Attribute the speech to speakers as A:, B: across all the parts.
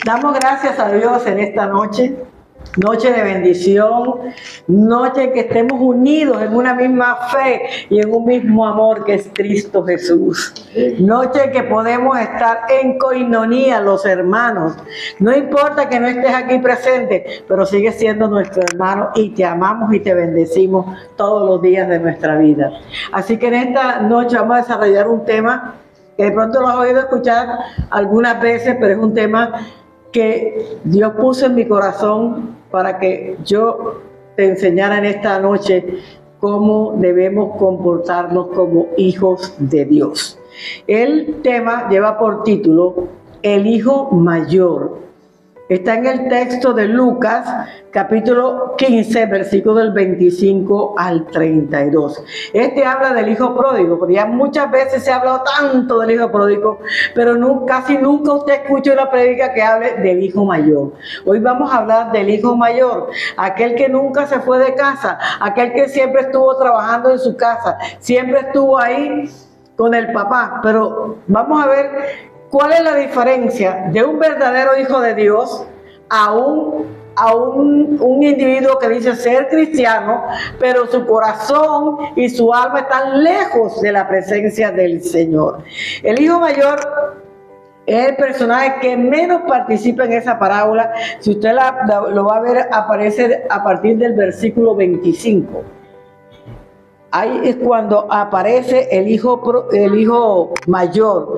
A: Damos gracias a Dios en esta noche, noche de bendición, noche en que estemos unidos en una misma fe y en un mismo amor que es Cristo Jesús. Noche en que podemos estar en coinonía los hermanos. No importa que no estés aquí presente, pero sigues siendo nuestro hermano y te amamos y te bendecimos todos los días de nuestra vida. Así que en esta noche vamos a desarrollar un tema que de pronto lo has oído escuchar algunas veces, pero es un tema que Dios puso en mi corazón para que yo te enseñara en esta noche cómo debemos comportarnos como hijos de Dios. El tema lleva por título El Hijo Mayor. Está en el texto de Lucas, capítulo 15, versículo del 25 al 32. Este habla del hijo pródigo, porque ya muchas veces se ha hablado tanto del hijo pródigo, pero casi nunca usted escucha una predica que hable del hijo mayor. Hoy vamos a hablar del hijo mayor, aquel que nunca se fue de casa, aquel que siempre estuvo trabajando en su casa, siempre estuvo ahí con el papá. Pero vamos a ver ¿cuál es la diferencia de un verdadero hijo de Dios a un individuo que dice ser cristiano, pero su corazón y su alma están lejos de la presencia del Señor? El hijo mayor es el personaje que menos participa en esa parábola. Si usted lo va a ver, aparece a partir del versículo 25. Ahí es cuando aparece el hijo mayor,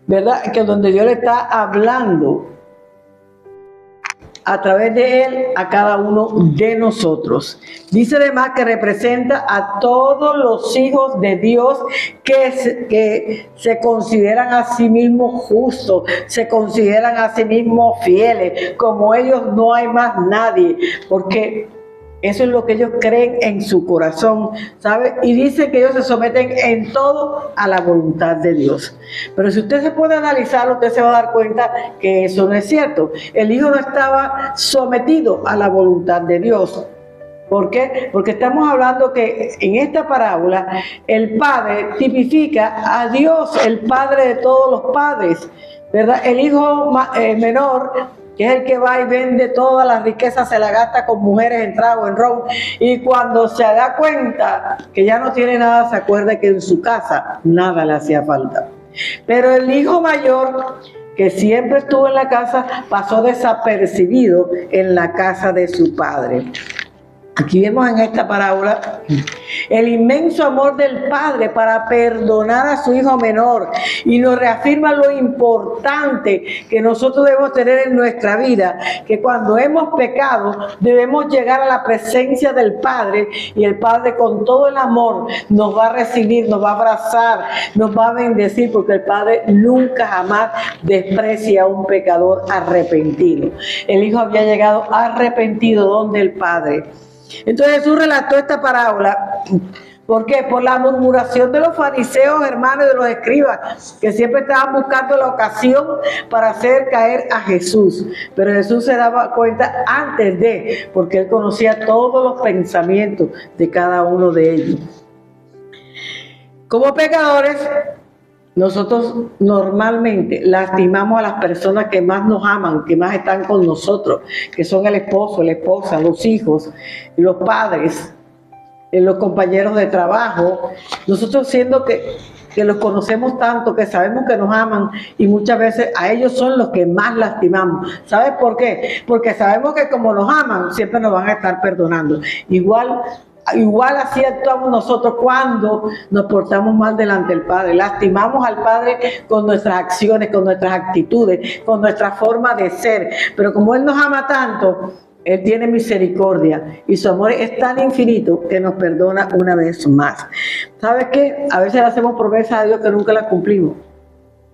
A: ¿verdad? Que donde Dios le está hablando a través de él a cada uno de nosotros. Dice además que representa a todos los hijos de Dios que se consideran a sí mismos justos, se consideran a sí mismos fieles. Como ellos no hay más nadie, porque eso es lo que ellos creen en su corazón, ¿sabe? Y dice que ellos se someten en todo a la voluntad de Dios. Pero si usted se puede analizarlo, usted se va a dar cuenta que eso no es cierto. El hijo no estaba sometido a la voluntad de Dios. ¿Por qué? Porque estamos hablando que en esta parábola el padre tipifica a Dios, el padre de todos los padres, ¿verdad? El hijo menor, que es el que va y vende todas las riquezas, se la gasta con mujeres en trago, en ron, y cuando se da cuenta que ya no tiene nada, se acuerda que en su casa nada le hacía falta. Pero el hijo mayor, que siempre estuvo en la casa, pasó desapercibido en la casa de su padre. Aquí vemos en esta parábola el inmenso amor del Padre para perdonar a su hijo menor, y nos reafirma lo importante que nosotros debemos tener en nuestra vida, que cuando hemos pecado debemos llegar a la presencia del Padre, y el Padre con todo el amor nos va a recibir, nos va a abrazar, nos va a bendecir, porque el Padre nunca jamás desprecia a un pecador arrepentido. El hijo había llegado arrepentido donde el Padre. Entonces Jesús relató esta parábola. ¿Por qué? Por la murmuración de los fariseos, hermanos, de los escribas, que siempre estaban buscando la ocasión para hacer caer a Jesús. Pero Jesús se daba cuenta antes porque él conocía todos los pensamientos de cada uno de ellos. Como pecadores, nosotros normalmente lastimamos a las personas que más nos aman, que más están con nosotros, que son el esposo, la esposa, los hijos, los padres, los compañeros de trabajo. Nosotros siendo que los conocemos tanto, que sabemos que nos aman, y muchas veces a ellos son los que más lastimamos. ¿Sabes por qué? Porque sabemos que como nos aman, siempre nos van a estar perdonando. Igual así actuamos nosotros cuando nos portamos mal delante del Padre. Lastimamos al Padre con nuestras acciones, con nuestras actitudes, con nuestra forma de ser. Pero como Él nos ama tanto, Él tiene misericordia, y su amor es tan infinito que nos perdona una vez más. ¿Sabes qué? A veces le hacemos promesas a Dios que nunca las cumplimos.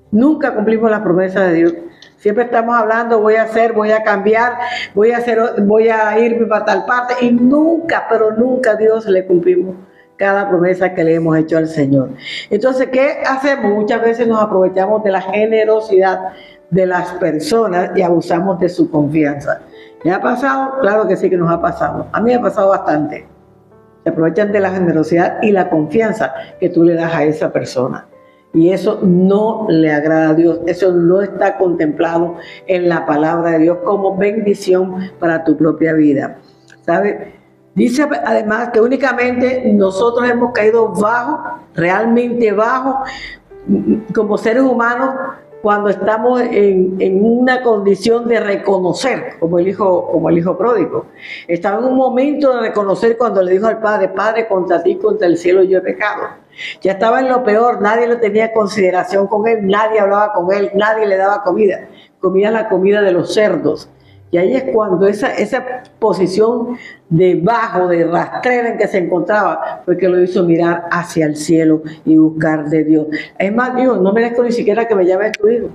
A: Nunca cumplimos las promesas de Dios. Siempre estamos hablando, voy a hacer, voy a cambiar, voy a irme para tal parte, y nunca, pero nunca a Dios le cumplimos cada promesa que le hemos hecho al Señor. Entonces, ¿qué hacemos? Muchas veces nos aprovechamos de la generosidad de las personas y abusamos de su confianza. ¿Me ha pasado? Claro que sí que nos ha pasado. A mí me ha pasado bastante. Se aprovechan de la generosidad y la confianza que tú le das a esa persona. Y eso no le agrada a Dios, eso no está contemplado en la palabra de Dios como bendición para tu propia vida. ¿Sabes? Dice además que únicamente nosotros hemos caído bajo, realmente bajo, como seres humanos, cuando estamos en una condición de reconocer, como el hijo pródigo. Estaba en un momento de reconocer cuando le dijo al Padre: Padre, contra ti, contra el cielo yo he pecado. Ya estaba en lo peor, nadie lo tenía consideración con él, nadie hablaba con él, nadie le daba comida. Comía la comida de los cerdos. Y ahí es cuando esa posición debajo, de rastrera en que se encontraba, fue que lo hizo mirar hacia el cielo y buscar de Dios. Es más, Dios, no merezco ni siquiera que me llames tu hijo.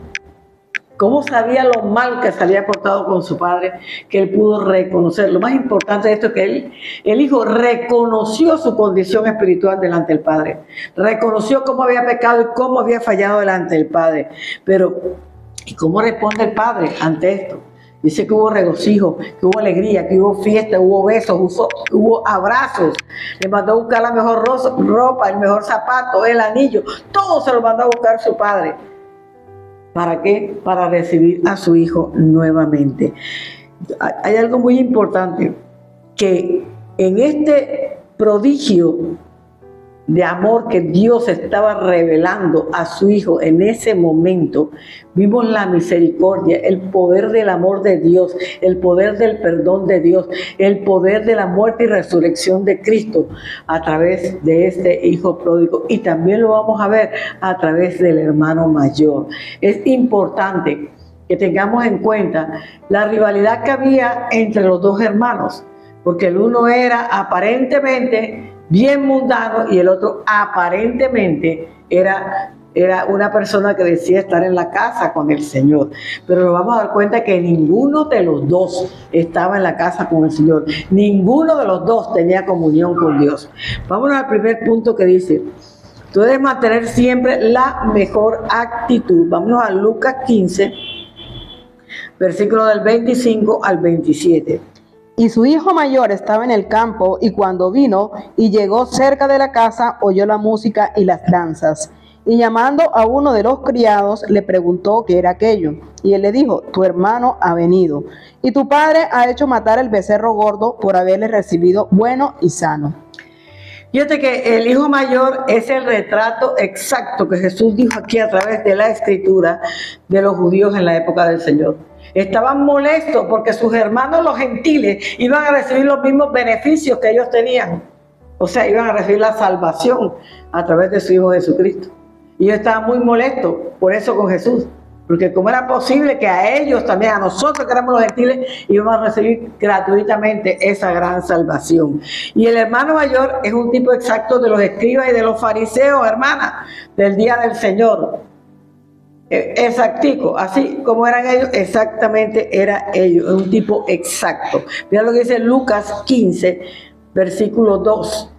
A: ¿Cómo sabía lo mal que se había portado con su padre, que él pudo reconocer? Lo más importante de esto es que el hijo reconoció su condición espiritual delante del padre. Reconoció cómo había pecado y cómo había fallado delante del padre. Pero, ¿y cómo responde el padre ante esto? Dice que hubo regocijo, que hubo alegría, que hubo fiesta, hubo besos, hubo abrazos. Le mandó a buscar la mejor ropa, el mejor zapato, el anillo. Todo se lo mandó a buscar su padre. ¿Para qué? Para recibir a su hijo nuevamente. Hay algo muy importante, que en este prodigio de amor que Dios estaba revelando a su hijo en ese momento, vimos la misericordia, el poder del amor de Dios, el poder del perdón de Dios, el poder de la muerte y resurrección de Cristo a través de este hijo pródigo, y también lo vamos a ver a través del hermano mayor. Es importante que tengamos en cuenta la rivalidad que había entre los dos hermanos, porque el uno era aparentemente bien mundano y el otro aparentemente era una persona que decía estar en la casa con el Señor. Pero nos vamos a dar cuenta que ninguno de los dos estaba en la casa con el Señor. Ninguno de los dos tenía comunión con Dios. Vámonos al primer punto que dice: tú debes mantener siempre la mejor actitud. Vámonos a Lucas 15, versículo del 25 al 27.
B: Y su hijo mayor estaba en el campo, y cuando vino y llegó cerca de la casa, oyó la música y las danzas. Y llamando a uno de los criados, le preguntó qué era aquello. Y él le dijo: tu hermano ha venido, y tu padre ha hecho matar el becerro gordo por haberle recibido bueno y sano.
A: Fíjate que el hijo mayor es el retrato exacto que Jesús dijo aquí a través de la escritura de los judíos en la época del Señor. Estaban molestos porque sus hermanos los gentiles iban a recibir los mismos beneficios que ellos tenían. O sea, iban a recibir la salvación a través de su Hijo Jesucristo. Y ellos estaban muy molestos por eso con Jesús. Porque cómo era posible que a ellos también, a nosotros que éramos los gentiles, íbamos a recibir gratuitamente esa gran salvación. Y el hermano mayor es un tipo exacto de los escribas y de los fariseos, hermana, del día del Señor. Exactico, así como eran ellos, exactamente era ellos, un tipo exacto. Mira lo que dice Lucas 15, versículo 2.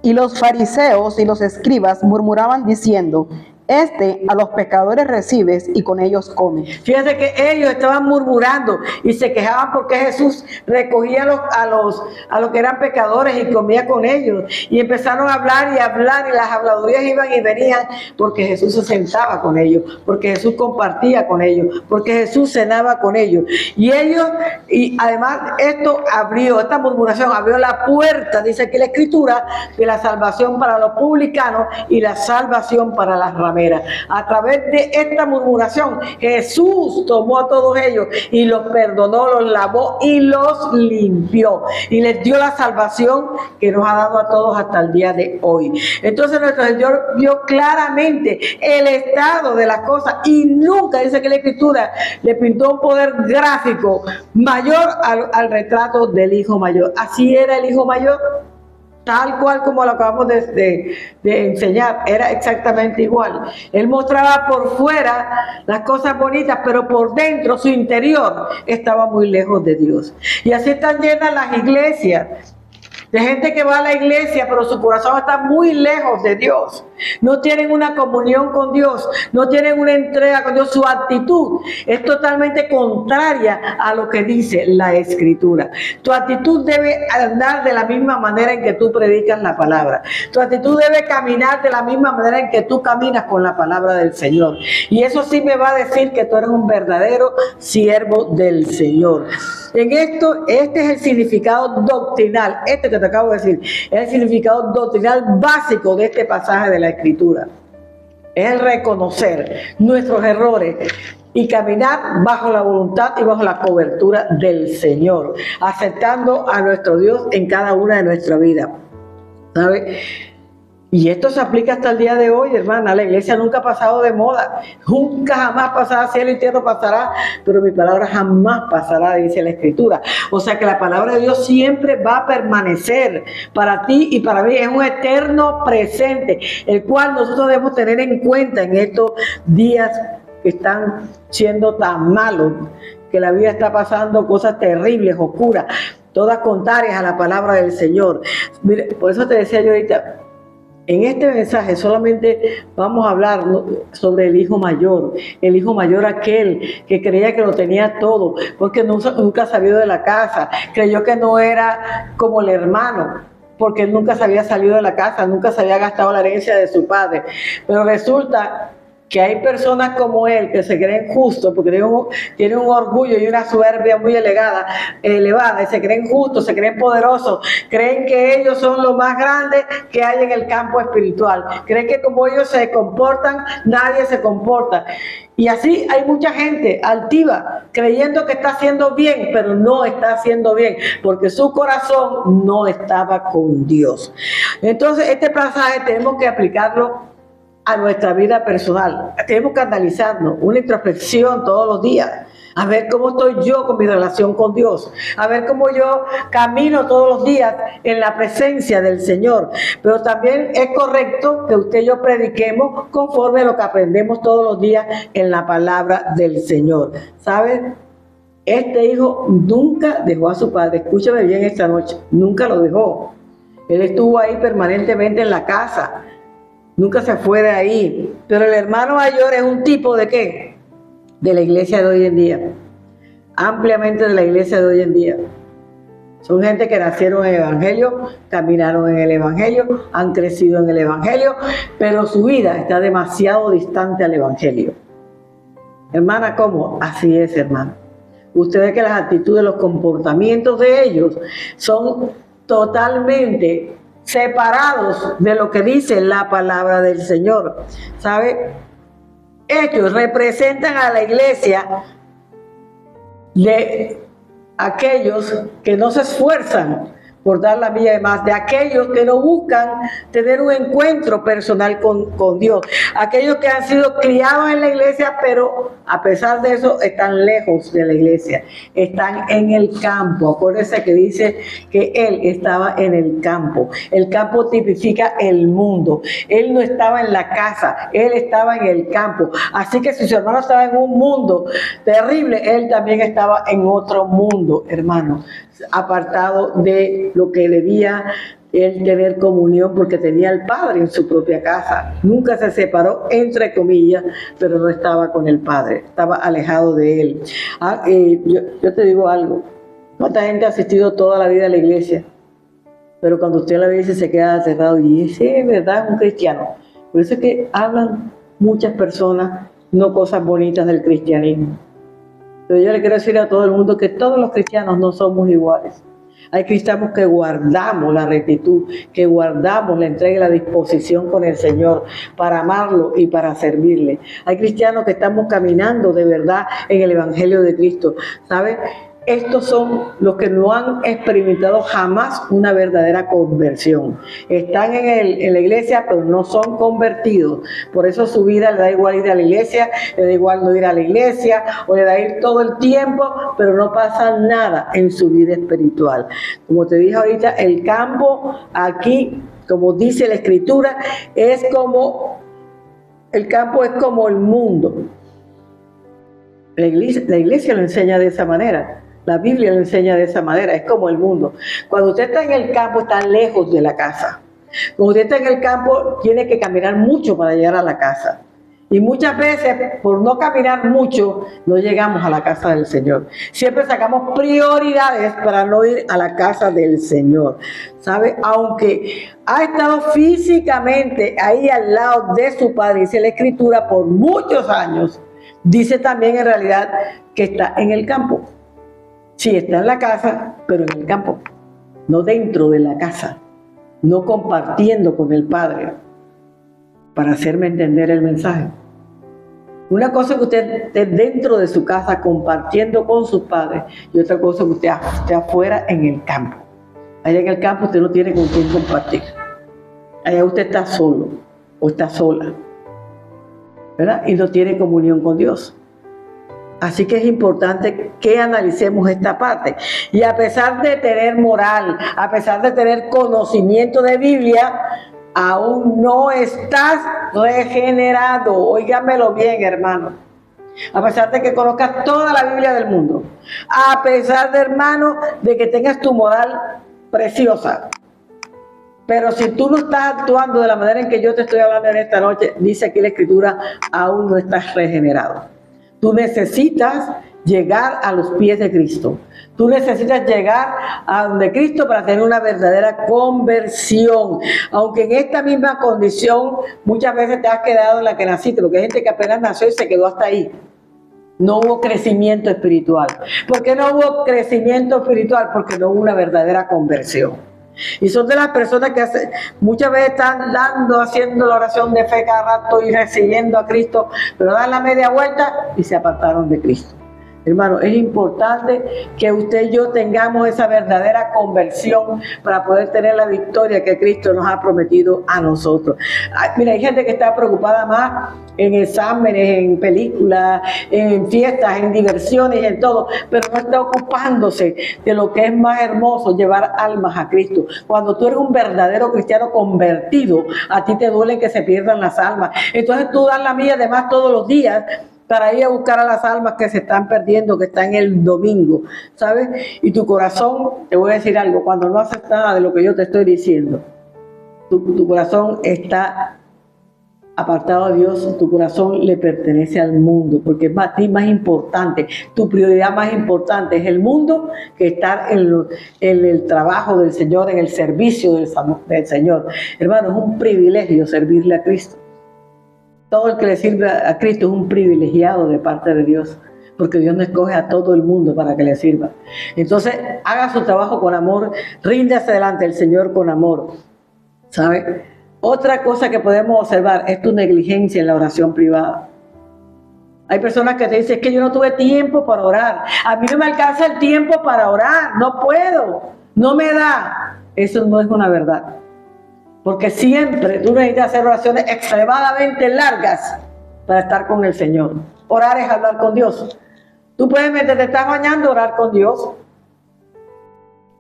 B: Y los fariseos y los escribas murmuraban diciendo: este a los pecadores recibes y con ellos comes.
A: Fíjate que ellos estaban murmurando y se quejaban porque Jesús recogía a los que eran pecadores y comía con ellos. Y empezaron a hablar y las habladurías iban y venían porque Jesús se sentaba con ellos, porque Jesús compartía con ellos, porque Jesús cenaba con ellos. Y además esta murmuración abrió la puerta, dice aquí la Escritura, de la salvación para los publicanos y la salvación para las rameras. A través de esta murmuración, Jesús tomó a todos ellos y los perdonó, los lavó y los limpió. Y les dio la salvación que nos ha dado a todos hasta el día de hoy. Entonces nuestro Señor vio claramente el estado de las cosas y nunca, dice que la Escritura, le pintó un poder gráfico mayor al retrato del hijo mayor. Así era el hijo mayor. Tal cual como lo acabamos de enseñar, era exactamente igual. Él mostraba por fuera las cosas bonitas, pero por dentro, su interior, estaba muy lejos de Dios. Y así están llenas las iglesias, de gente que va a la iglesia, pero su corazón está muy lejos de Dios. no tienen una comunión con Dios, no tienen una entrega con Dios. Su actitud es totalmente contraria a lo que dice la Escritura. Tu actitud debe andar de la misma manera en que tú predicas la palabra. Tu actitud debe caminar de la misma manera en que tú caminas con la palabra del Señor. Y eso sí me va a decir que tú eres un verdadero siervo del Señor. En esto, este es el significado doctrinal, este que te acabo de decir, es el significado doctrinal básico de este pasaje de la Escritura. Es el reconocer nuestros errores y caminar bajo la voluntad y bajo la cobertura del Señor, aceptando a nuestro Dios en cada una de nuestras vidas. ¿Sabe? Y esto se aplica hasta el día de hoy, hermana. La iglesia nunca ha pasado de moda. Nunca jamás pasará, cielo y tierra pasará, pero mi palabra jamás pasará, dice la Escritura. O sea que la palabra de Dios siempre va a permanecer para ti y para mí. Es un eterno presente, el cual nosotros debemos tener en cuenta en estos días que están siendo tan malos, que la vida está pasando cosas terribles, oscuras, todas contrarias a la palabra del Señor. Mire, por eso te decía yo ahorita, en este mensaje solamente vamos a hablar sobre el hijo mayor aquel que creía que lo tenía todo, porque nunca salió de la casa, creyó que no era como el hermano, porque él nunca se había salido de la casa, nunca se había gastado la herencia de su padre, pero resulta que hay personas como él que se creen justos porque tienen un orgullo y una soberbia muy elevada, y se creen justos, se creen poderosos, creen que ellos son lo más grande que hay en el campo espiritual, creen que como ellos se comportan, nadie se comporta. Y así hay mucha gente altiva, creyendo que está haciendo bien, pero no está haciendo bien, porque su corazón no estaba con Dios. Entonces, este pasaje tenemos que aplicarlo a nuestra vida personal. Tenemos que analizarnos, una introspección todos los días, a ver cómo estoy yo con mi relación con Dios, a ver cómo yo camino todos los días en la presencia del Señor. Pero también es correcto que usted y yo prediquemos conforme a lo que aprendemos todos los días en la palabra del Señor. ¿Sabes? Este hijo nunca dejó a su padre. Escúchame bien esta noche, nunca lo dejó. Él estuvo ahí permanentemente en la casa. Nunca se fue de ahí. Pero el hermano mayor es un tipo de ¿qué? De la iglesia de hoy en día. Ampliamente de la iglesia de hoy en día. Son gente que nacieron en el Evangelio, caminaron en el Evangelio, han crecido en el Evangelio, pero su vida está demasiado distante al Evangelio. Hermana, ¿cómo? Así es, hermana. Usted ve que las actitudes, los comportamientos de ellos son totalmente separados de lo que dice la palabra del Señor. ¿Sabe? Ellos representan a la iglesia de aquellos que no se esfuerzan por dar la milla de más, de aquellos que no buscan tener un encuentro personal con Dios, aquellos que han sido criados en la iglesia, pero a pesar de eso están lejos de la iglesia, están en el campo. Acuérdense que dice que él estaba en el campo tipifica el mundo, él no estaba en la casa, él estaba en el campo, así que si su hermano estaba en un mundo terrible, él también estaba en otro mundo, hermano, apartado de lo que debía él tener comunión, porque tenía al Padre en su propia casa. Nunca se separó, entre comillas, pero no estaba con el Padre, estaba alejado de él. Yo te digo algo, ¿cuánta gente ha asistido toda la vida a la iglesia? Pero cuando usted la ve se queda aterrado y dice, es verdad, es un cristiano. Por eso es que hablan muchas personas no cosas bonitas del cristianismo. Pero yo le quiero decir a todo el mundo que todos los cristianos no somos iguales. Hay cristianos que guardamos la rectitud, que guardamos la entrega y la disposición con el Señor para amarlo y para servirle. Hay cristianos que estamos caminando de verdad en el Evangelio de Cristo. ¿Sabe? Estos son los que no han experimentado jamás una verdadera conversión. Están en la iglesia, pero no son convertidos. Por eso su vida le da igual ir a la iglesia, le da igual no ir a la iglesia, o le da ir todo el tiempo, pero no pasa nada en su vida espiritual. Como te dije ahorita, el campo aquí, como dice la Escritura, el campo es como el mundo. La iglesia lo enseña de esa manera. La Biblia lo enseña de esa manera, es como el mundo. Cuando usted está en el campo, está lejos de la casa. Cuando usted está en el campo, tiene que caminar mucho para llegar a la casa. Y muchas veces, por no caminar mucho, no llegamos a la casa del Señor. Siempre sacamos prioridades para no ir a la casa del Señor. ¿Sabe? Aunque ha estado físicamente ahí al lado de su Padre, dice la Escritura, por muchos años, dice también en realidad que está en el campo. Sí, está en la casa, pero en el campo. No dentro de la casa. No compartiendo con el Padre. Para hacerme entender el mensaje. Una cosa es que usted esté dentro de su casa compartiendo con sus padres y otra cosa es que usted esté afuera en el campo. Allá en el campo usted no tiene con quién compartir. Allá usted está solo o está sola, ¿verdad? Y no tiene comunión con Dios. Así que es importante que analicemos esta parte. Y a pesar de tener moral, a pesar de tener conocimiento de Biblia, aún no estás regenerado. Óigamelo bien, hermano. A pesar de que conozcas toda la Biblia del mundo. A pesar de, hermano, de que tengas tu moral preciosa. Pero si tú no estás actuando de la manera en que yo te estoy hablando en esta noche, dice aquí la Escritura, aún no estás regenerado. Tú necesitas llegar a los pies de Cristo. Tú necesitas llegar a donde Cristo para tener una verdadera conversión. Aunque en esta misma condición muchas veces te has quedado en la que naciste, porque hay gente que apenas nació y se quedó hasta ahí. No hubo crecimiento espiritual. ¿Por qué no hubo crecimiento espiritual? Porque no hubo una verdadera conversión. Y son de las personas que muchas veces están haciendo la oración de fe cada rato y recibiendo a Cristo, pero dan la media vuelta y se apartaron de Cristo. Hermano, es importante que usted y yo tengamos esa verdadera conversión para poder tener la victoria que Cristo nos ha prometido a nosotros. Mira, hay gente que está preocupada más en exámenes, en películas, en fiestas, en diversiones, en todo, pero no está ocupándose de lo que es más hermoso, llevar almas a Cristo. Cuando tú eres un verdadero cristiano convertido, a ti te duele que se pierdan las almas. Entonces tú das la mía además todos los días para ir a buscar a las almas que se están perdiendo, que están el domingo, ¿sabes? Y tu corazón, te voy a decir algo, cuando no haces nada de lo que yo te estoy diciendo, tu corazón está apartado de Dios, tu corazón le pertenece al mundo, porque es para ti más importante, tu prioridad más importante es el mundo que estar en el trabajo del Señor, en el servicio del Señor. Hermano, es un privilegio servirle a Cristo. Todo el que le sirve a Cristo es un privilegiado de parte de Dios, porque Dios no escoge a todo el mundo para que le sirva. Entonces, haga su trabajo con amor, ríndase delante del Señor con amor, ¿sabe? Otra cosa que podemos observar es tu negligencia en la oración privada. Hay personas que te dicen, es que yo no tuve tiempo para orar, a mí no me alcanza el tiempo para orar, no puedo, no me da. Eso no es una verdad. Porque siempre tú necesitas hacer oraciones extremadamente largas para estar con el Señor. Orar es hablar con Dios. Tú puedes, mientras te estás bañando, orar con Dios.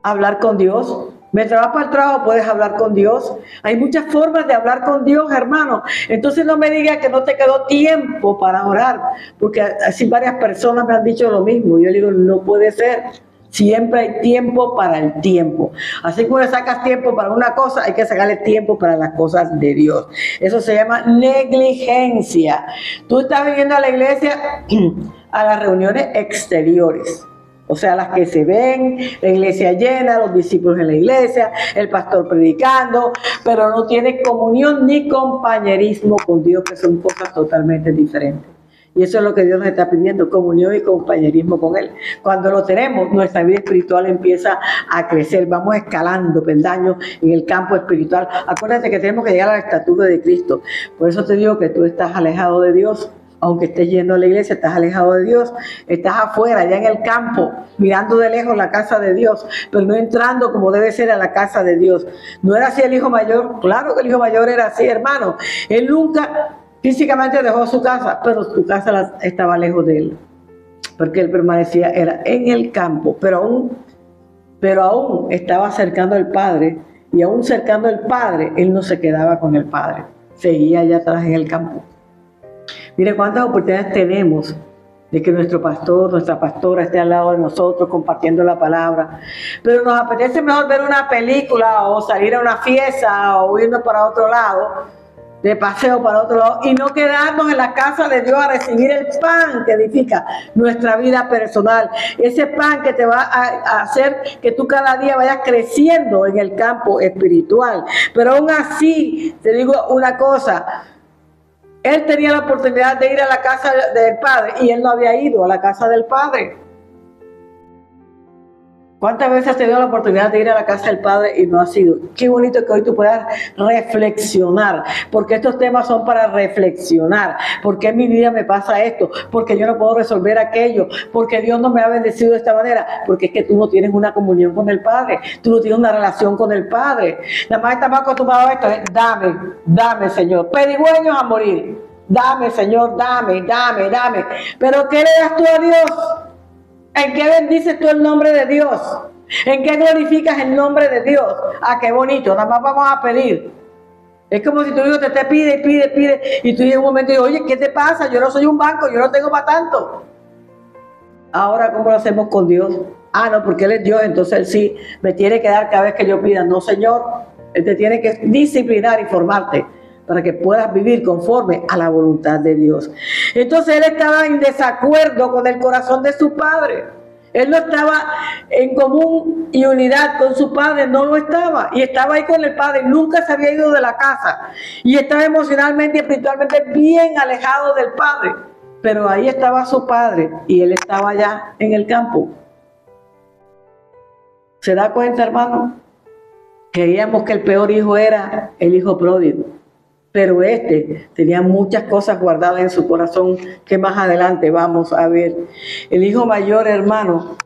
A: Hablar con Dios. Mientras vas para el trabajo, puedes hablar con Dios. Hay muchas formas de hablar con Dios, hermano. Entonces no me digas que no te quedó tiempo para orar. Porque así varias personas me han dicho lo mismo. Yo digo, no puede ser. Siempre hay tiempo para el tiempo. Así como le sacas tiempo para una cosa, hay que sacarle tiempo para las cosas de Dios. Eso se llama negligencia. Tú estás viniendo a la iglesia, a las reuniones exteriores. O sea, las que se ven, la iglesia llena, los discípulos en la iglesia, el pastor predicando, pero no tienes comunión ni compañerismo con Dios, que son cosas totalmente diferentes. Y eso es lo que Dios nos está pidiendo, comunión y compañerismo con Él. Cuando lo tenemos, nuestra vida espiritual empieza a crecer. Vamos escalando peldaños en el campo espiritual. Acuérdate que tenemos que llegar a la estatura de Cristo. Por eso te digo que tú estás alejado de Dios. Aunque estés yendo a la iglesia, estás alejado de Dios. Estás afuera, allá en el campo, mirando de lejos la casa de Dios, pero no entrando como debe ser a la casa de Dios. ¿No era así el hijo mayor? Claro que el hijo mayor era así, hermano. Él nunca físicamente dejó su casa, pero su casa estaba lejos de él, porque él permanecía, era en el campo, pero aún estaba cercando al Padre, y aún cercando al Padre, él no se quedaba con el Padre, seguía allá atrás en el campo. Mire cuántas oportunidades tenemos de que nuestro pastor, nuestra pastora esté al lado de nosotros compartiendo la palabra. Pero nos apetece mejor ver una película o salir a una fiesta o irnos para otro lado, de paseo para otro lado, y no quedarnos en la casa de Dios a recibir el pan que edifica nuestra vida personal. Ese pan que te va a hacer que tú cada día vayas creciendo en el campo espiritual. Pero aún así, te digo una cosa, él tenía la oportunidad de ir a la casa del Padre y él no había ido a la casa del Padre. ¿Cuántas veces has tenido la oportunidad de ir a la casa del Padre y no has ido? Qué bonito que hoy tú puedas reflexionar, porque estos temas son para reflexionar. ¿Por qué en mi vida me pasa esto? Porque yo no puedo resolver aquello, porque Dios no me ha bendecido de esta manera, porque es que tú no tienes una comunión con el Padre, tú no tienes una relación con el Padre. Nada más estamos acostumbrados a esto, dame Señor, pedigüeños a morir, dame Señor, dame. Pero ¿qué le das tú a Dios? ¿En qué bendices tú el nombre de Dios? ¿En qué glorificas el nombre de Dios? Ah, qué bonito, nada más vamos a pedir. Es como si tu hijo te pide, y tú en un momento dices, oye, ¿qué te pasa? Yo no soy un banco, yo no tengo para tanto. Ahora, ¿cómo lo hacemos con Dios? Ah, no, porque Él es Dios, entonces Él sí me tiene que dar cada vez que yo pida. No, Señor, Él te tiene que disciplinar y formarte para que puedas vivir conforme a la voluntad de Dios. Entonces él estaba en desacuerdo con el corazón de su padre. Él no estaba en común y unidad con su padre, no lo estaba. Y estaba ahí con el padre, nunca se había ido de la casa. Y estaba emocionalmente y espiritualmente bien alejado del padre. Pero ahí estaba su padre y él estaba allá en el campo. ¿Se da cuenta, hermano? Creíamos que el peor hijo era el hijo pródigo. Pero este tenía muchas cosas guardadas en su corazón que más adelante vamos a ver. El hijo mayor, hermano,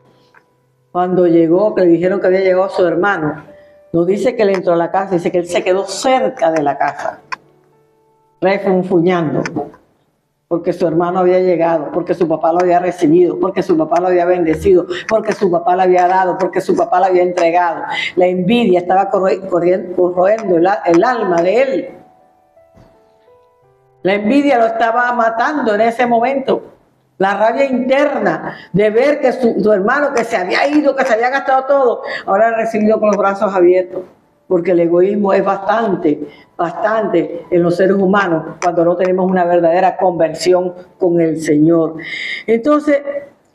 A: cuando llegó, que le dijeron que había llegado su hermano, no dice que él entró a la casa, dice que él se quedó cerca de la casa, refunfuñando, porque su hermano había llegado, porque su papá lo había recibido, porque su papá lo había bendecido, porque su papá le había dado, porque su papá lo había entregado. La envidia estaba corroendo el alma de él. La envidia lo estaba matando en ese momento. La rabia interna de ver que su hermano que se había ido, que se había gastado todo, ahora ha recibido con los brazos abiertos. Porque el egoísmo es bastante en los seres humanos cuando no tenemos una verdadera conversión con el Señor. Entonces,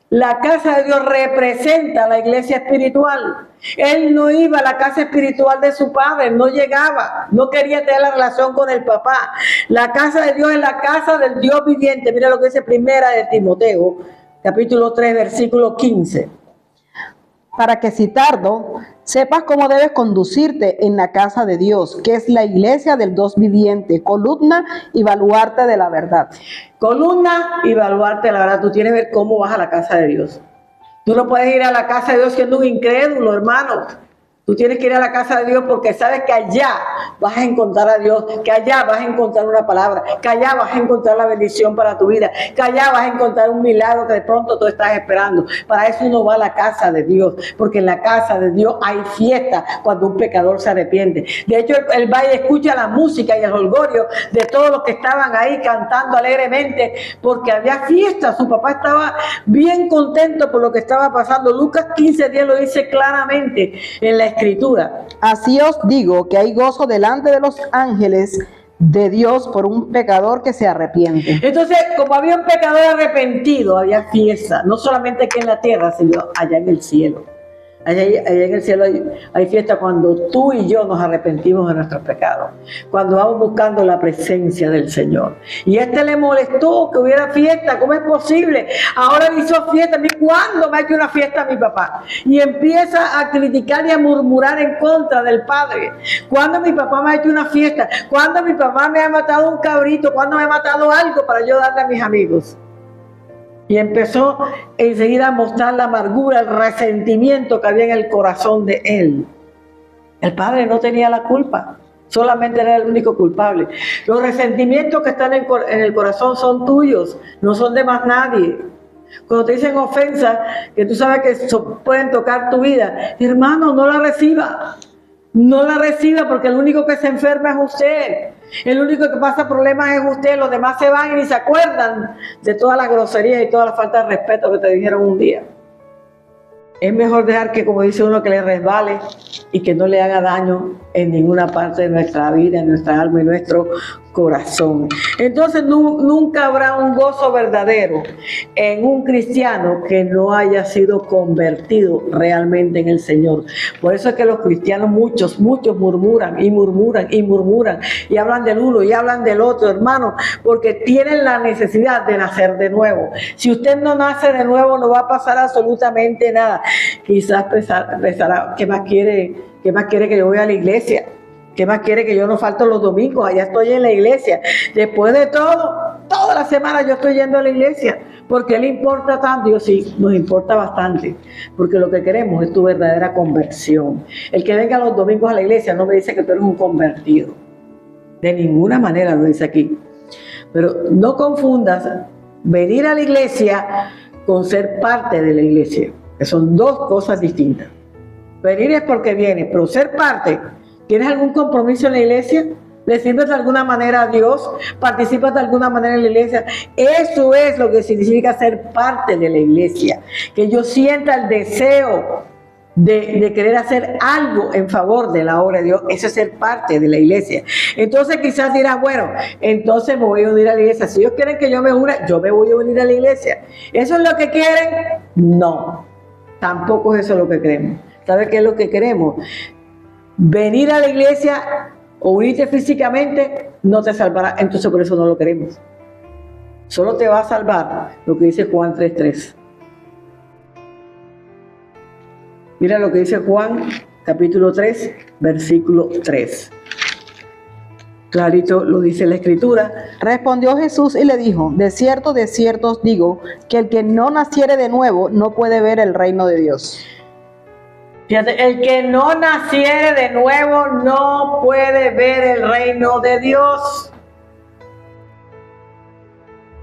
A: la casa de Dios representa la iglesia espiritual. Él no iba a la casa espiritual de su padre, no llegaba, no quería tener la relación con el papá. La casa de Dios es la casa del Dios viviente. Mira lo que dice Primera de Timoteo, capítulo 3, versículo 15.
B: Para que si tardo, sepas cómo debes conducirte en la casa de Dios, que es la iglesia del Dios viviente, columna y baluarte de la verdad.
A: Columna y baluarte de la verdad. Tú tienes que ver cómo vas a la casa de Dios. Tú no puedes ir a la casa de Dios siendo un incrédulo, hermano. Tú tienes que ir a la casa de Dios porque sabes que allá vas a encontrar a Dios, que allá vas a encontrar una palabra, que allá vas a encontrar la bendición para tu vida, que allá vas a encontrar un milagro que de pronto tú estás esperando. Para eso uno va a la casa de Dios, porque en la casa de Dios hay fiesta cuando un pecador se arrepiente. De hecho, él va y escucha la música y el jolgorio de todos los que estaban ahí cantando alegremente, porque había fiesta. Su papá estaba bien contento por lo que estaba pasando. Lucas 15:10 lo dice claramente en la Escritura.
B: Así os digo que hay gozo delante de los ángeles de Dios por un pecador que se arrepiente.
A: Entonces, como había un pecador arrepentido, había fiesta, no solamente aquí en la tierra, sino allá en el cielo. Allá en el cielo hay fiesta cuando tú y yo nos arrepentimos de nuestros pecados, cuando vamos buscando la presencia del Señor. Y le molestó que hubiera fiesta. ¿Cómo es posible? Ahora hizo fiesta. ¿Cuándo me ha hecho una fiesta a mi papá? Y empieza a criticar y a murmurar en contra del padre. ¿Cuándo mi papá me ha hecho una fiesta? ¿Cuándo mi papá me ha matado un cabrito? ¿Cuándo me ha matado algo para yo darle a mis amigos? Y empezó enseguida a mostrar la amargura, el resentimiento que había en el corazón de él. El padre no tenía la culpa, solamente era el único culpable. Los resentimientos que están en el corazón son tuyos, no son de más nadie. Cuando te dicen ofensas, que tú sabes que pueden tocar tu vida, hermano, no la reciba. No la reciba porque el único que se enferma es usted. El único que pasa problemas es usted, los demás se van y ni se acuerdan de todas las groserías y toda la falta de respeto que te dijeron un día. Es mejor dejar que, como dice uno, que le resbale y que no le haga daño en ninguna parte de nuestra vida, en nuestra alma y nuestro corazón. Entonces nunca habrá un gozo verdadero en un cristiano que no haya sido convertido realmente en el Señor. Por eso es que los cristianos, muchos murmuran y hablan del uno y hablan del otro, hermano, porque tienen la necesidad de nacer de nuevo. Si usted no nace de nuevo, no va a pasar absolutamente nada. Quizás pensará, ¿qué más quiere que yo vaya a la iglesia? ¿Qué más quiere que yo no falto los domingos? Allá estoy en la iglesia. Después de todo, toda la semana yo estoy yendo a la iglesia. ¿Por qué le importa tanto? Yo sí, nos importa bastante. Porque lo que queremos es tu verdadera conversión. El que venga los domingos a la iglesia no me dice que tú eres un convertido. De ninguna manera lo dice aquí. Pero no confundas venir a la iglesia con ser parte de la iglesia. Que son dos cosas distintas. Venir es porque vienes, pero ser parte... ¿Tienes algún compromiso en la iglesia? ¿Le sirves de alguna manera a Dios? ¿Participas de alguna manera en la iglesia? Eso es lo que significa ser parte de la iglesia. Que yo sienta el deseo de querer hacer algo en favor de la obra de Dios. Eso es ser parte de la iglesia. Entonces quizás dirás, bueno, entonces me voy a unir a la iglesia. Si ellos quieren que yo me una, yo me voy a unir a la iglesia. ¿Eso es lo que quieren? No. Tampoco es eso lo que queremos. ¿Sabe qué es lo que queremos? Venir a la iglesia o unirte físicamente no te salvará, entonces por eso no lo queremos. Solo te va a salvar lo que dice Juan 3:3. Mira lo que dice Juan capítulo 3, versículo 3. Clarito lo dice la escritura.
B: Respondió Jesús y le dijo, de cierto os digo, que el que no naciere de nuevo no puede ver el reino de Dios.
A: Fíjate, el que no naciere de nuevo no puede ver el reino de Dios.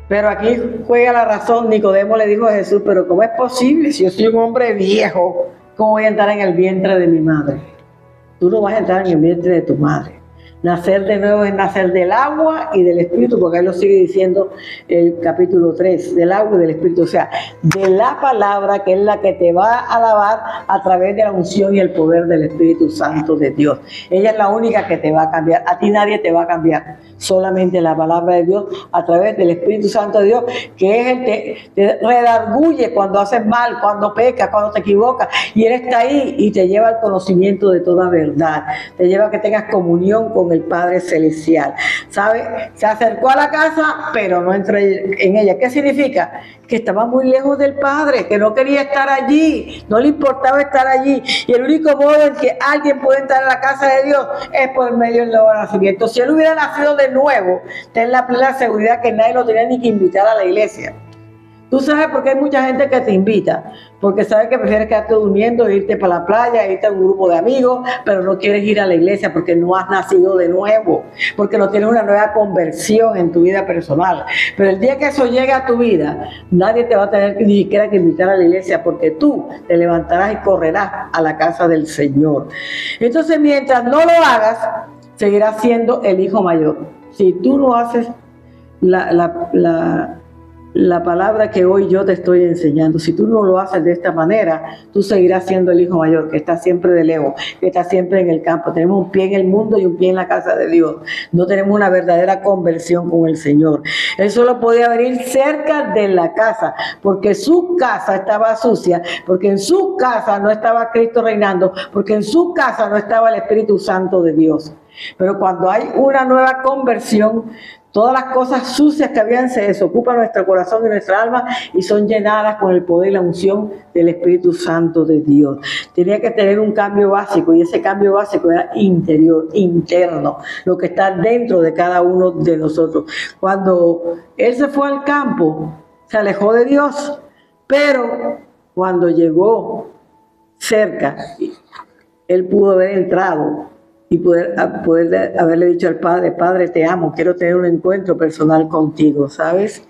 A: Pero aquí juega la razón. Nicodemo le dijo a Jesús, pero ¿cómo es posible? Si yo soy un hombre viejo, ¿cómo voy a entrar en el vientre de mi madre? Tú no vas a entrar en el vientre de tu madre. Nacer de nuevo es nacer del agua y del espíritu, porque ahí lo sigue diciendo el capítulo 3, del agua y del espíritu, o sea, de la palabra que es la que te va a lavar a través de la unción y el poder del Espíritu Santo de Dios. Ella es la única que te va a cambiar, a ti nadie te va a cambiar, solamente la palabra de Dios a través del Espíritu Santo de Dios, que es el que te redarguye cuando haces mal, cuando pecas, cuando te equivocas, y Él está ahí y te lleva al conocimiento de toda verdad, te lleva a que tengas comunión con el Padre Celestial. ¿Sabe? Se acercó a la casa, pero no entró en ella. ¿Qué significa? Que estaba muy lejos del Padre, que no quería estar allí, no le importaba estar allí. Y el único modo en que alguien puede entrar a la casa de Dios es por medio del nuevo nacimiento. Si él hubiera nacido de nuevo, ten la plena seguridad que nadie lo tenía ni que invitar a la iglesia. Tú sabes por qué hay mucha gente que te invita, porque sabes que prefieres quedarte durmiendo, irte para la playa, irte a un grupo de amigos, pero no quieres ir a la iglesia porque no has nacido de nuevo, porque no tienes una nueva conversión en tu vida personal. Pero el día que eso llegue a tu vida, nadie te va a tener ni siquiera que invitar a la iglesia, porque tú te levantarás y correrás a la casa del Señor. Entonces, mientras no lo hagas, seguirás siendo el hijo mayor. Si tú no haces la palabra que hoy yo te estoy enseñando, si tú no lo haces de esta manera, tú seguirás siendo el hijo mayor, que está siempre de lejos, que está siempre en el campo. Tenemos un pie en el mundo y un pie en la casa de Dios. No tenemos una verdadera conversión con el Señor. Él solo podía venir cerca de la casa, porque su casa estaba sucia, porque en su casa no estaba Cristo reinando, porque en su casa no estaba el Espíritu Santo de Dios. Pero cuando hay una nueva conversión, todas las cosas sucias que habían se desocupan nuestro corazón y nuestra alma y son llenadas con el poder y la unción del Espíritu Santo de Dios. Tenía que tener un cambio básico, y ese cambio básico era interior, interno, lo que está dentro de cada uno de nosotros. Cuando él se fue al campo, se alejó de Dios, pero cuando llegó cerca, él pudo haber entrado y poder haberle dicho al Padre: Padre, te amo, quiero tener un encuentro personal contigo, ¿sabes?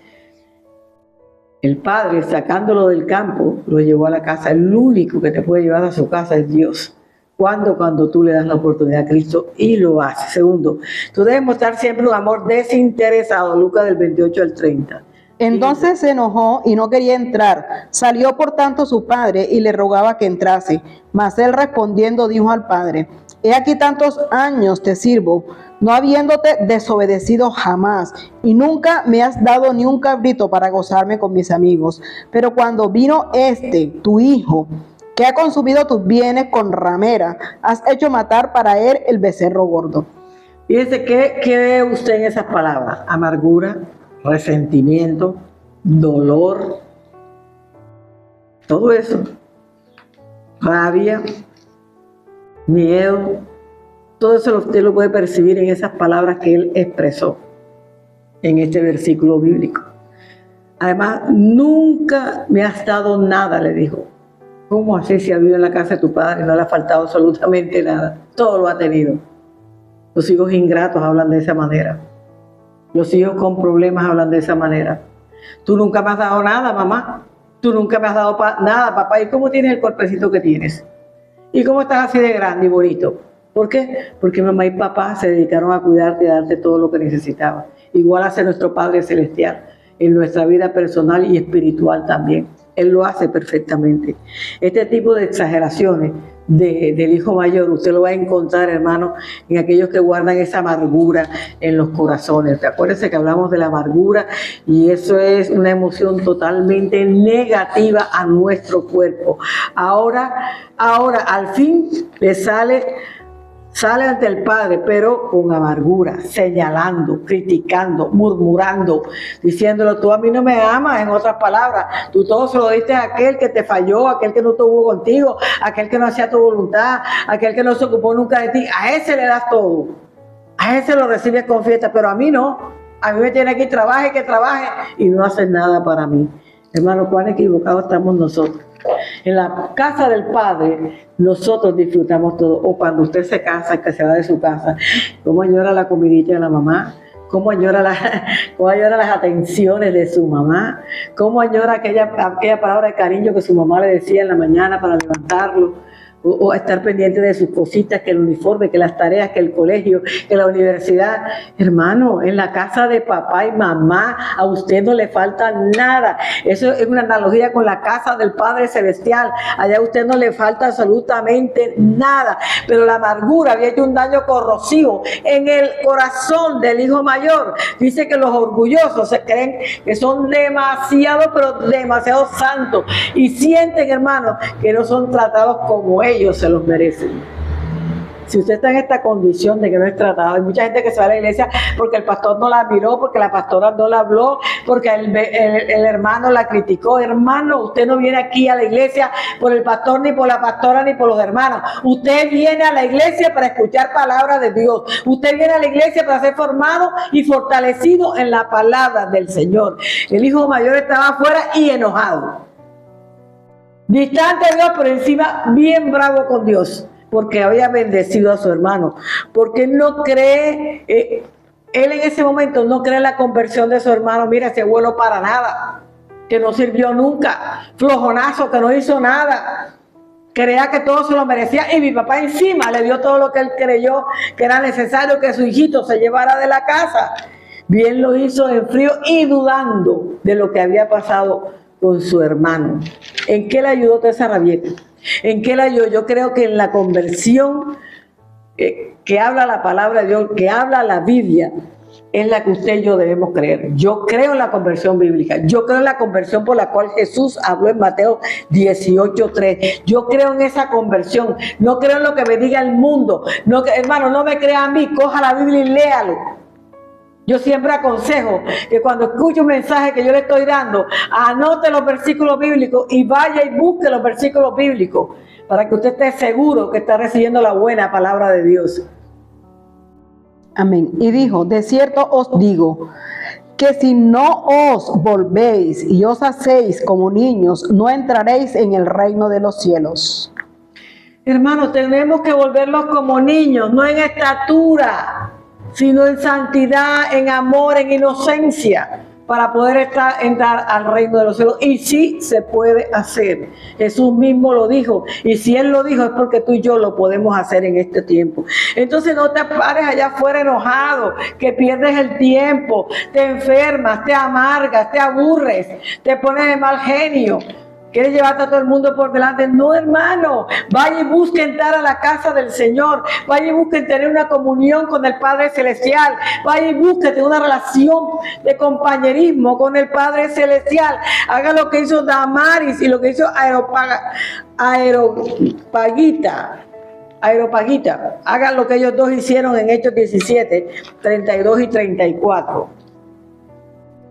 A: El Padre, sacándolo del campo, lo llevó a la casa. El único que te puede llevar a su casa es Dios. Cuando tú le das la oportunidad a Cristo y lo haces. Segundo, tú debes mostrar siempre un amor desinteresado. Lucas del 28 al 30.
B: Entonces se enojó y no quería entrar. Salió por tanto su padre y le rogaba que entrase. Mas él respondiendo dijo al padre: He aquí tantos años te sirvo, no habiéndote desobedecido jamás, y nunca me has dado ni un cabrito para gozarme con mis amigos. Pero cuando vino tu hijo, que ha consumido tus bienes con ramera, has hecho matar para él el becerro gordo.
A: Fíjese, ¿qué ve usted en esas palabras? Amargura, resentimiento, dolor, todo eso, rabia, miedo, todo eso usted lo puede percibir en esas palabras que él expresó en este versículo bíblico. Además, nunca me has dado nada, le dijo. ¿Cómo así si ha vivido en la casa de tu padre y no le ha faltado absolutamente nada? Todo lo ha tenido. Los hijos ingratos hablan de esa manera. Los hijos con problemas hablan de esa manera. Tú nunca me has dado nada, mamá. Tú nunca me has dado nada, papá. ¿Y cómo tienes el cuerpecito que tienes? ¿Y cómo estás así de grande y bonito? ¿Por qué? Porque mamá y papá se dedicaron a cuidarte y a darte todo lo que necesitabas. Igual hace nuestro Padre Celestial en nuestra vida personal y espiritual también. Él lo hace perfectamente. Este tipo de exageraciones del hijo mayor, usted lo va a encontrar, hermano, en aquellos que guardan esa amargura en los corazones. Acuérdense que hablamos de la amargura y eso es una emoción totalmente negativa a nuestro cuerpo. Ahora, al fin le sale ante el Padre, pero con amargura, señalando, criticando, murmurando, diciéndolo: tú a mí no me amas, en otras palabras, tú todo se lo diste a aquel que te falló, aquel que no estuvo contigo, aquel que no hacía tu voluntad, aquel que no se ocupó nunca de ti, a ese le das todo, a ese lo recibes con fiesta, pero a mí no, a mí me tiene que trabaje y no haces nada para mí. Hermano, cuán equivocados estamos nosotros. En la casa del Padre nosotros disfrutamos todo. O cuando usted se casa, que se va de su casa, cómo añora la comidita de la mamá, cómo añora las atenciones de su mamá, cómo añora aquella palabra de cariño que su mamá le decía en la mañana para levantarlo, o estar pendiente de sus cositas, que el uniforme, que las tareas, que el colegio, que la universidad. Hermano, en la casa de papá y mamá a usted no le falta nada. Eso es una analogía con la casa del Padre Celestial. Allá a usted no le falta absolutamente nada. Pero la amargura había hecho un daño corrosivo en el corazón del hijo mayor. Dice que los orgullosos se creen que son demasiado, pero demasiado santos, y sienten, hermano, que no son tratados como ellos se los merecen. Si usted está en esta condición de que no es tratado, hay mucha gente que se va a la iglesia porque el pastor no la miró, porque la pastora no la habló, porque el hermano la criticó. Hermano, usted no viene aquí a la iglesia por el pastor, ni por la pastora, ni por los hermanos. Usted viene a la iglesia para escuchar palabra de Dios. Usted viene a la iglesia para ser formado y fortalecido en la palabra del Señor. El hijo mayor estaba afuera y enojado, distante de Dios, por encima bien bravo con Dios, porque había bendecido a su hermano, porque él no cree, él en ese momento no cree en la conversión de su hermano. Mira, ese abuelo para nada, que no sirvió nunca, flojonazo, que no hizo nada, creía que todo se lo merecía, y mi papá encima le dio todo lo que él creyó que era necesario que su hijito se llevara de la casa. Bien lo hizo en frío y dudando de lo que había pasado con su hermano. ¿En qué le ayudó toda esa rabieta? ¿En qué le ayudó? Yo creo que en la conversión que habla la palabra de Dios, que habla la Biblia, es la que usted y yo debemos creer. Yo creo en la conversión bíblica. Yo creo en la conversión por la cual Jesús habló en Mateo 18:3. Yo creo en esa conversión. No creo en lo que me diga el mundo. No, hermano, no me crea a mí. Coja la Biblia y léalo. Yo siempre aconsejo que cuando escuche un mensaje que yo le estoy dando, anote los versículos bíblicos y vaya y busque los versículos bíblicos para que usted esté seguro que está recibiendo la buena palabra de Dios.
B: Amén. Y dijo: de cierto os digo, que si no os volvéis y os hacéis como niños, no entraréis en el reino de los cielos.
A: Hermanos, tenemos que volverlos como niños, no en estatura, sino en santidad, en amor, en inocencia. para poder entrar al reino de los cielos. Y sí se puede hacer. Jesús mismo lo dijo. Y si Él lo dijo es porque tú y yo lo podemos hacer en este tiempo. Entonces no te pares allá afuera enojado, que pierdes el tiempo, te enfermas, te amargas, te aburres, te pones de mal genio. ¿Quieres llevarte a todo el mundo por delante? No, hermano. Vaya y busque entrar a la casa del Señor. Vaya y busque tener una comunión con el Padre Celestial. Vaya y busque tener una relación de compañerismo con el Padre Celestial. Haga lo que hizo Damaris y lo que hizo Areopagita. Hagan lo que ellos dos hicieron en Hechos 17, 32 y 34.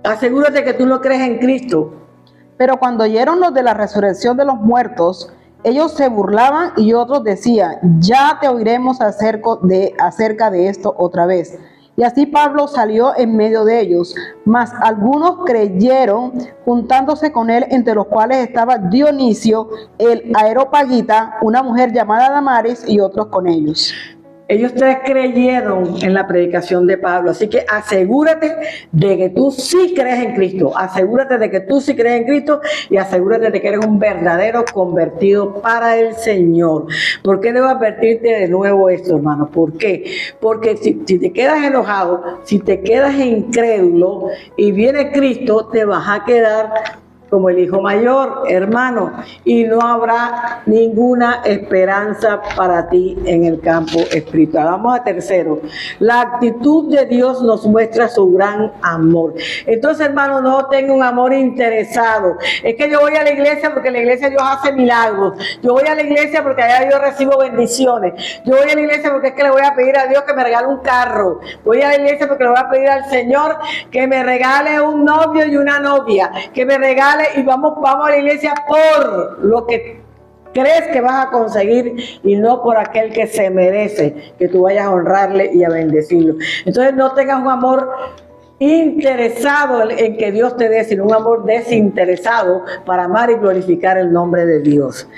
A: Asegúrate que tú no crees en Cristo.
B: Pero cuando oyeron los de la resurrección de los muertos, ellos se burlaban y otros decían, ya te oiremos acerca de esto otra vez. Y así Pablo salió en medio de ellos, mas algunos creyeron, juntándose con él, entre los cuales estaba Dionisio, el Areopagita, una mujer llamada Damaris, y otros con ellos.
A: Ellos tres creyeron en la predicación de Pablo, así que asegúrate de que tú sí crees en Cristo, asegúrate de que tú sí crees en Cristo y asegúrate de que eres un verdadero convertido para el Señor. ¿Por qué debo advertirte de nuevo esto, hermano? ¿Por qué? Porque si te quedas enojado, si te quedas incrédulo y viene Cristo, te vas a quedar como el hijo mayor, hermano, y no habrá ninguna esperanza para ti en el campo espiritual. Vamos a tercero. La actitud de Dios nos muestra su gran amor. Entonces, hermano, no tenga un amor interesado. Es que yo voy a la iglesia porque en la iglesia Dios hace milagros. Yo voy a la iglesia porque allá yo recibo bendiciones. Yo voy a la iglesia porque es que le voy a pedir a Dios que me regale un carro. Voy a la iglesia porque le voy a pedir al Señor que me regale un novio y una novia, que me regale. Y vamos a la iglesia por lo que crees que vas a conseguir y no por aquel que se merece que tú vayas a honrarle y a bendecirlo. Entonces no tengas un amor interesado en que Dios te dé, sino un amor desinteresado para amar y glorificar el nombre de Dios.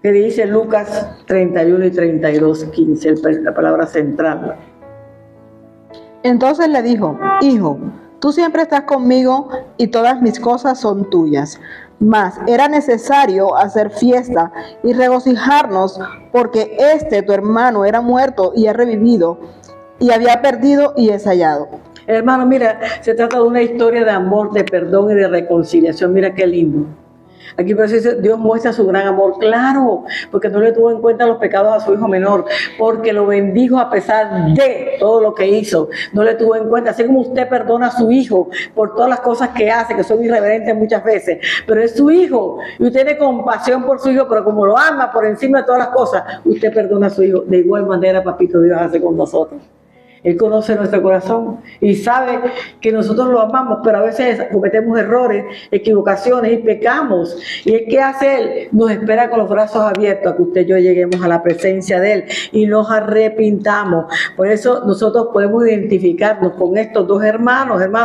A: Que dice Lucas 31 y 32, 15, la palabra central.
B: Entonces le dijo, hijo, tú siempre estás conmigo y todas mis cosas son tuyas. Mas era necesario hacer fiesta y regocijarnos porque tu hermano era muerto y ha revivido, y había perdido y es hallado.
A: Hermano, mira, se trata de una historia de amor, de perdón y de reconciliación. Mira qué lindo. Aquí por eso dice, Dios muestra su gran amor, claro, porque no le tuvo en cuenta los pecados a su hijo menor, porque lo bendijo a pesar de todo lo que hizo, no le tuvo en cuenta, así como usted perdona a su hijo por todas las cosas que hace, que son irreverentes muchas veces, pero es su hijo, y usted tiene compasión por su hijo, pero como lo ama por encima de todas las cosas, usted perdona a su hijo. De igual manera, papito Dios hace con nosotros. Él conoce nuestro corazón y sabe que nosotros lo amamos, pero a veces cometemos errores, equivocaciones y pecamos. ¿Y qué hace Él? Nos espera con los brazos abiertos a que usted y yo lleguemos a la presencia de Él y nos arrepintamos. Por eso nosotros podemos identificarnos con estos dos hermanos. En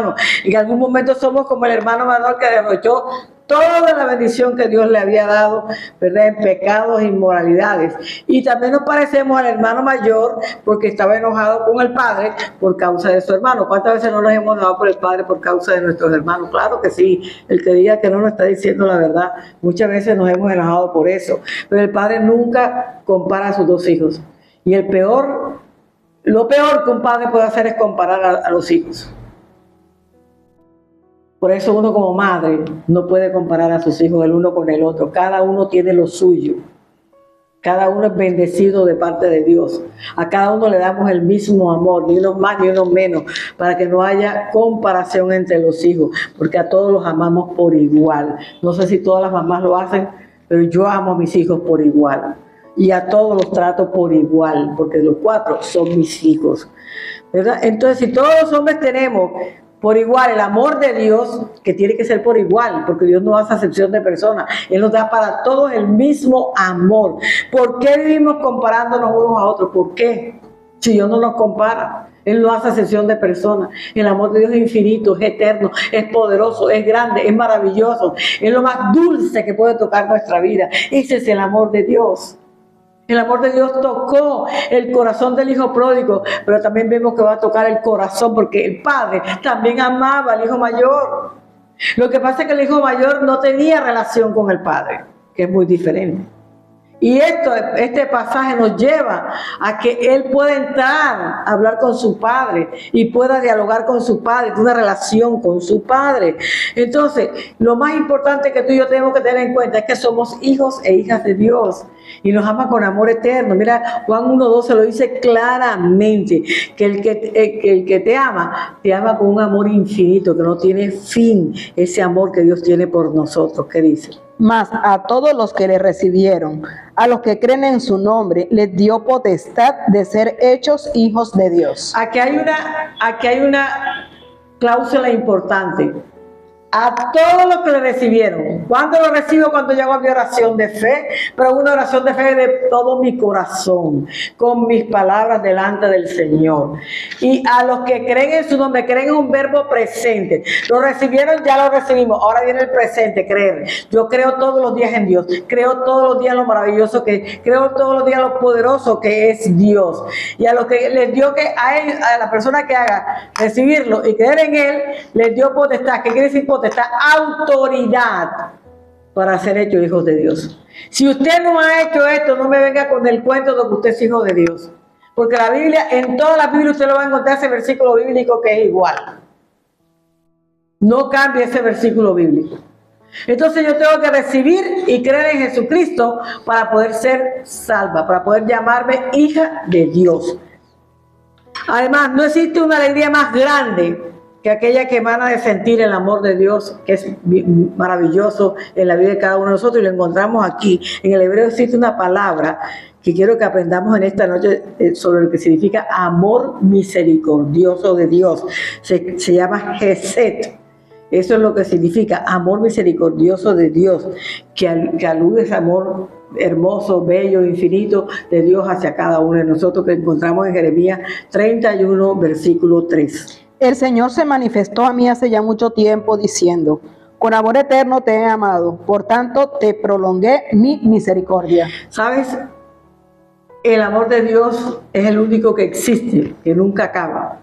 A: algún momento somos como el hermano menor que derrochó toda la bendición que Dios le había dado, ¿verdad?, en pecados e inmoralidades. Y también nos parecemos al hermano mayor porque estaba enojado con el padre por causa de su hermano. ¿Cuántas veces no nos hemos enojado por el padre por causa de nuestros hermanos? Claro que sí. El que diga que no nos está diciendo la verdad. Muchas veces nos hemos enojado por eso. Pero el padre nunca compara a sus dos hijos. Y lo peor que un padre puede hacer es comparar a los hijos. Por eso uno como madre no puede comparar a sus hijos el uno con el otro. Cada uno tiene lo suyo. Cada uno es bendecido de parte de Dios. A cada uno le damos el mismo amor, ni unos más ni unos menos, para que no haya comparación entre los hijos, porque a todos los amamos por igual. No sé si todas las mamás lo hacen, pero yo amo a mis hijos por igual. Y a todos los trato por igual, porque los cuatro son mis hijos, ¿verdad? Entonces, si todos los hombres tenemos por igual el amor de Dios, que tiene que ser por igual, porque Dios no hace acepción de personas, Él nos da para todos el mismo amor. ¿Por qué vivimos comparándonos unos a otros? ¿Por qué? Si Dios no nos compara, Él no hace acepción de personas. El amor de Dios es infinito, es eterno, es poderoso, es grande, es maravilloso, es lo más dulce que puede tocar nuestra vida. Ese es el amor de Dios. El amor de Dios tocó el corazón del hijo pródigo, pero también vemos que va a tocar el corazón porque el padre también amaba al hijo mayor. Lo que pasa es que el hijo mayor no tenía relación con el padre, que es muy diferente. Y este pasaje nos lleva a que él pueda entrar a hablar con su padre y pueda dialogar con su padre, tener una relación con su padre. Entonces, lo más importante que tú y yo tenemos que tener en cuenta es que somos hijos e hijas de Dios y nos ama con amor eterno. Mira, Juan 1:12 lo dice claramente, que el que te ama con un amor infinito, que no tiene fin, ese amor que Dios tiene por nosotros. ¿Qué dice?
B: Mas a todos los que le recibieron, a los que creen en su nombre, les dio potestad de ser hechos hijos de Dios.
A: Aquí hay una cláusula importante. A todos los que le recibieron. ¿Cuándo lo recibo? Cuando llego a mi oración de fe, pero una oración de fe de todo mi corazón, con mis palabras delante del Señor. Y a los que creen en su nombre, creen en un verbo presente. Lo recibieron, ya lo recibimos. Ahora viene el presente, creer. Yo creo todos los días en Dios. Creo todos los días lo maravilloso que, creo todos los días lo poderoso que es Dios. Y a los que les dio que a él, a la persona que haga recibirlo y creer en él, les dio potestad. ¿Qué quiere decir potestad? Autoridad para ser hechos hijos de Dios. Si usted no ha hecho esto, no me venga con el cuento de que usted es hijo de Dios. Porque la Biblia, en toda la Biblia usted lo va a encontrar ese versículo bíblico que es igual. No cambie ese versículo bíblico. Entonces yo tengo que recibir y creer en Jesucristo para poder ser salva, para poder llamarme hija de Dios. Además, no existe una alegría más grande que aquella que emana de sentir el amor de Dios, que es maravilloso en la vida de cada uno de nosotros, y lo encontramos aquí. En el hebreo existe una palabra que quiero que aprendamos en esta noche sobre lo que significa amor misericordioso de Dios. Se llama Gesed. Eso es lo que significa amor misericordioso de Dios, que alude a ese amor hermoso, bello, infinito de Dios hacia cada uno de nosotros, que encontramos en Jeremías 31, versículo 3.
B: El Señor se manifestó a mí hace ya mucho tiempo diciendo: con amor eterno te he amado, por tanto te prolongué mi misericordia.
A: ¿Sabes? El amor de Dios es el único que existe, que nunca acaba.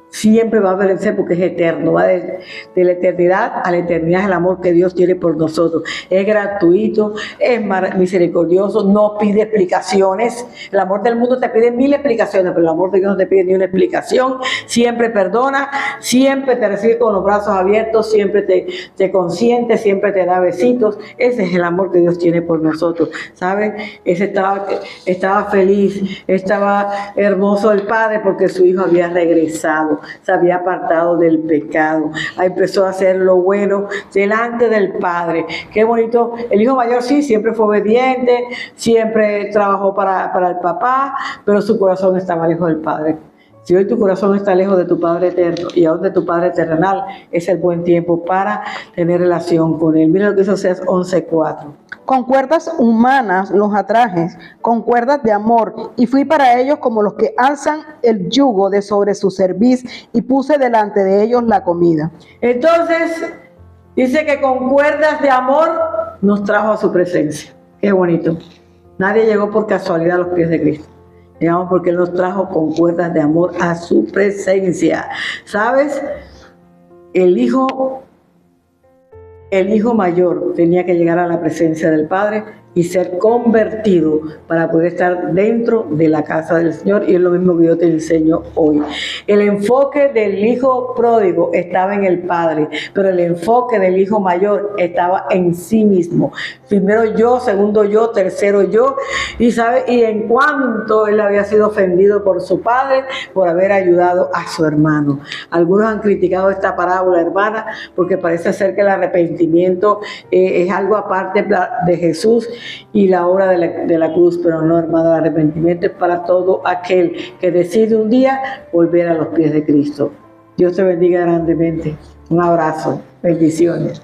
A: Siempre va a permanecer porque es eterno, va de la eternidad a la eternidad. Es el amor que Dios tiene por nosotros. Es gratuito, es misericordioso, no pide explicaciones. El amor del mundo te pide 1000 explicaciones, pero el amor de Dios no te pide ni una explicación. Siempre perdona, siempre te recibe con los brazos abiertos, siempre te consiente, siempre te da besitos. Ese es el amor que Dios tiene por nosotros. ¿Saben? Ese estaba feliz, estaba hermoso el Padre porque su Hijo había regresado. Se había apartado del pecado, empezó a hacer lo bueno delante del Padre. Qué bonito. El hijo mayor sí, siempre fue obediente, siempre trabajó para el papá, pero su corazón estaba lejos del Padre. Si hoy tu corazón está lejos de tu Padre eterno y aún de tu Padre terrenal, es el buen tiempo para tener relación con Él. Mira lo que dice Oseas 11:4.
B: Con cuerdas humanas los atraje, con cuerdas de amor, y fui para ellos como los que alzan el yugo de sobre su cerviz, y puse delante de ellos la comida.
A: Entonces, dice que con cuerdas de amor nos trajo a su presencia. Qué bonito. Nadie llegó por casualidad a los pies de Cristo. Llegamos porque Él nos trajo con cuerdas de amor a su presencia. ¿Sabes? El hijo mayor tenía que llegar a la presencia del Padre y ser convertido para poder estar dentro de la casa del Señor, y es lo mismo que yo te enseño hoy. El enfoque del hijo pródigo estaba en el Padre, pero el enfoque del hijo mayor estaba en sí mismo. Primero yo, segundo yo, tercero yo, y en cuanto él había sido ofendido por su padre por haber ayudado a su hermano. Algunos han criticado esta parábola, hermana, porque parece ser que el arrepentimiento es algo aparte de Jesús y la obra de la cruz, pero no, hermano, el arrepentimiento es para todo aquel que decide un día volver a los pies de Cristo. Dios te bendiga grandemente. Un abrazo, bendiciones.